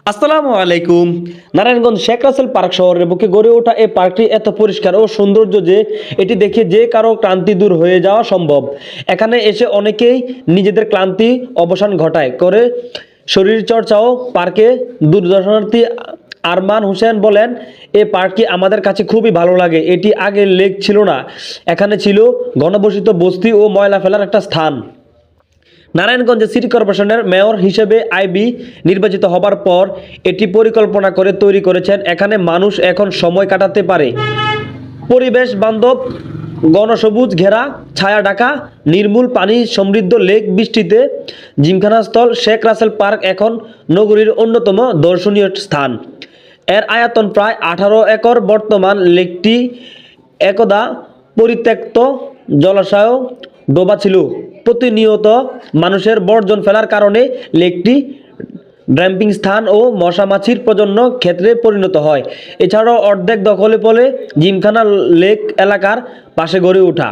আসসালামু আলাইকুম। নারায়ণগঞ্জ শেখ রাসেল পার্ক শহরের বুকে গড়ে ওঠা এই পার্কটি এত পরিষ্কার ও সৌন্দর্য যে এটি দেখে যে কারো ক্লান্তি দূর হয়ে যাওয়া সম্ভব। এখানে এসে অনেকেই নিজেদের ক্লান্তি অবসান ঘটায় করে শরীরচর্চাও পার্কে দূরদর্শনার্থী আরমান হোসেন বলেন, এই পার্কটি আমাদের কাছে খুবই ভালো লাগে। এটি আগে লেক ছিল না, এখানে ছিল ঘনবসতিত বস্তি ও ময়লা ফেলার একটা স্থান। নারায়ণগঞ্জে সিটি কর্পোরেশনের মেয়র হিসেবে আইবি নির্বাচিত হবার পর এটি পরিকল্পনা করে তৈরি করেছেন। এখানে মানুষ এখন সময় কাটাতে পারে। পরিবেশ বান্ধব, গণসবুজ ঘেরা, ছায়া ঢাকা, নির্মূল পানি সমৃদ্ধ লেক, বৃষ্টিতে জিমখানা স্থল। শেখ রাসেল পার্ক এখন নগরীর অন্যতম দর্শনীয় স্থান। এর আয়তন প্রায় 18 একর। বর্তমান লেকটি একদা পরিত্যক্ত জলাশয় ডোবা ছিল। প্রতিনিয়ত মানুষের বর্জন ফেলার কারণে লেকটি ড্যাম্পিং স্থান ও মশা মাছির প্রজনন ক্ষেত্রে পরিণত হয়। এছাড়াও অর্ধেক দখলে পড়ে জিমখানা লেক এলাকার পাশে গড়ে ওঠা।